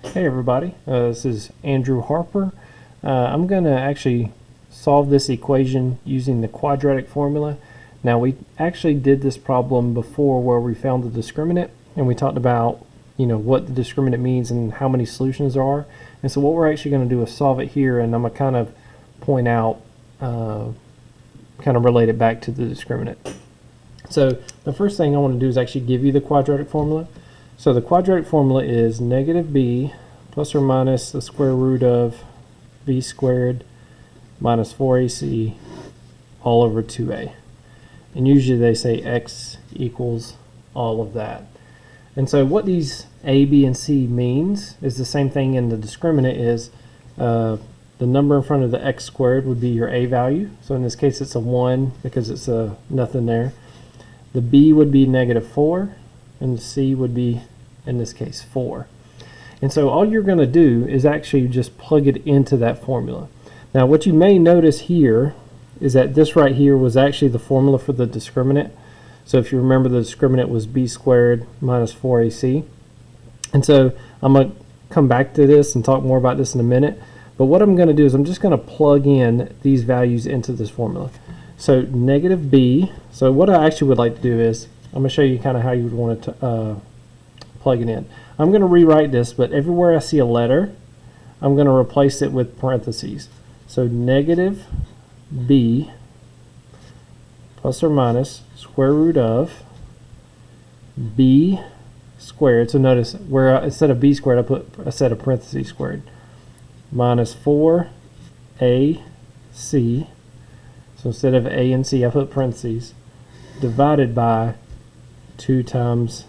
Hey everybody, this is Andrew Harper. I'm going to actually solve this equation using the quadratic formula. Now we actually did this problem before where we found the discriminant and we talked about what the discriminant means and how many solutions there are. And so what we're actually going to do is solve it here, and I'm going to kind of point out, kind of relate it back to the discriminant. So the first thing I want to do is actually give you the quadratic formula. So the quadratic formula is negative b plus or minus the square root of b squared minus 4ac all over 2a. And usually they say x equals all of that. And so what these a, b, and c means is the same thing in the discriminant is the number in front of the x squared would be your a value. So in this case it's a 1 because it's a nothing there. The b would be negative 4 and the c would be, in this case, 4. And so all you're going to do is actually just plug it into that formula. Now what you may notice here is that this right here was actually the formula for the discriminant. So if you remember, the discriminant was b squared minus 4ac. And so I'm going to come back to this and talk more about this in a minute. But what I'm going to do is I'm just going to plug in these values into this formula. So negative b, so what I actually would like to do is I'm going to show you kind of how you would want to plug it in. I'm going to rewrite this, but everywhere I see a letter, I'm going to replace it with parentheses. So negative b plus or minus square root of b squared. So notice where instead of b squared I put a set of parentheses squared minus 4ac. So instead of a and c I put parentheses divided by 2 times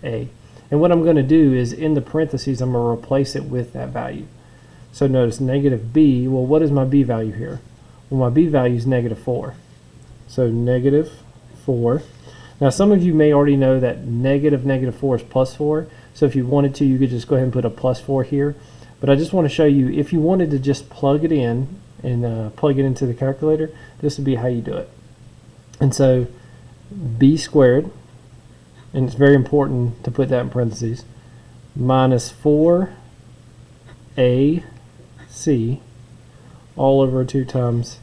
a. And what I'm going to do is in the parentheses I'm going to replace it with that value. So notice negative b, well what is my b value here? Well my b value is negative 4. So negative 4. Now some of you may already know that negative 4 is plus 4. So if you wanted to, you could just go ahead and put a plus 4 here. But I just want to show you, if you wanted to just plug it in and plug it into the calculator, this would be how you do it. And so b squared, and it's very important to put that in parentheses, minus 4ac all over 2 times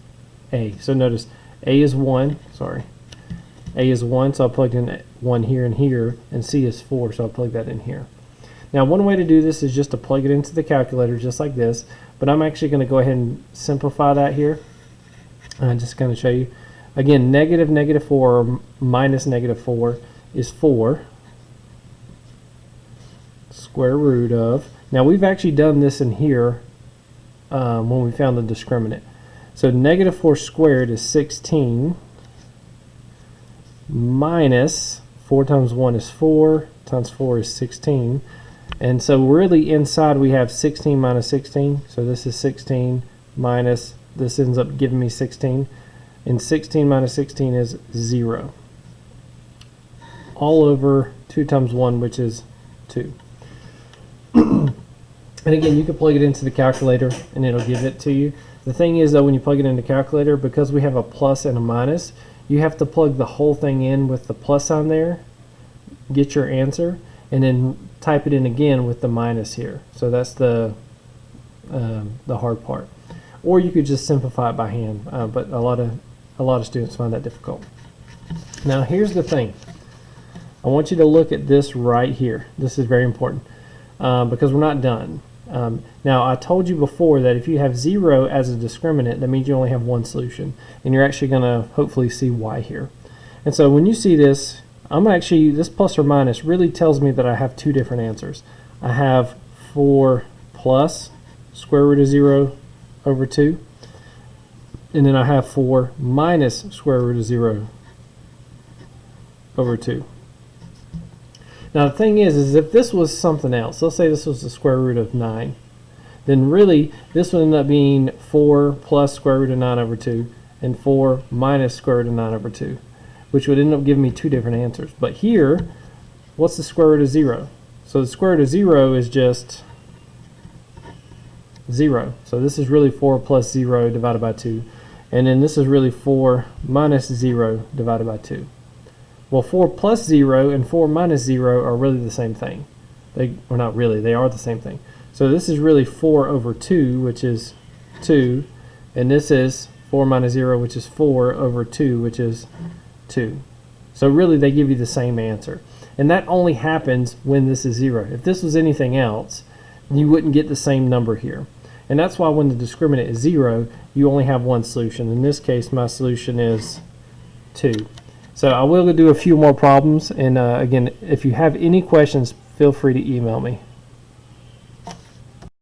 a. So notice a is 1, sorry. A is 1, so I'll plug in 1 here and here, and c is 4, so I'll plug that in here. Now one way to do this is just to plug it into the calculator just like this, but I'm actually going to go ahead and simplify that here. I'm just going to show you. Again, negative 4 minus negative 4 is 4 square root of, now we've actually done this in here when we found the discriminant. So negative 4 squared is 16 minus 4 times 1 is 4 times 4 is 16. And so really inside we have 16 minus 16. So this is 16 minus, this ends up giving me 16. And 16 minus 16 is 0. All over 2 times 1, which is 2. And again, you can plug it into the calculator and it'll give it to you. The thing is though, when you plug it into the calculator, because we have a plus and a minus, you have to plug the whole thing in with the plus on there, get your answer, and then type it in again with the minus here. So that's the hard part. Or you could just simplify it by hand, but a lot of students find that difficult. Now here's the thing. I want you to look at this right here. This is very important because we're not done. Now I told you before that if you have 0 as a discriminant, that means you only have one solution, and you're actually going to hopefully see why here. And so when you see this, this plus or minus really tells me that I have two different answers. I have 4 plus square root of 0 over 2, and then I have 4 minus square root of 0 over 2. Now the thing is if this was something else, let's say this was the square root of 9, then really this would end up being 4 plus square root of 9 over 2 and 4 minus square root of 9 over 2, which would end up giving me two different answers. But here, what's the square root of 0? So the square root of 0 is just 0. So this is really 4 plus 0 divided by 2. And then this is really 4 minus 0 divided by 2. Well, 4 plus 0 and 4 minus 0 are really the same thing. They are not really, they are the same thing. So this is really 4 over 2, which is 2, and this is 4 minus 0, which is 4 over 2, which is 2. So really they give you the same answer. And that only happens when this is 0. If this was anything else, you wouldn't get the same number here. And that's why when the discriminant is 0, you only have one solution. In this case, my solution is 2. So I will do a few more problems, and again, if you have any questions, feel free to email me.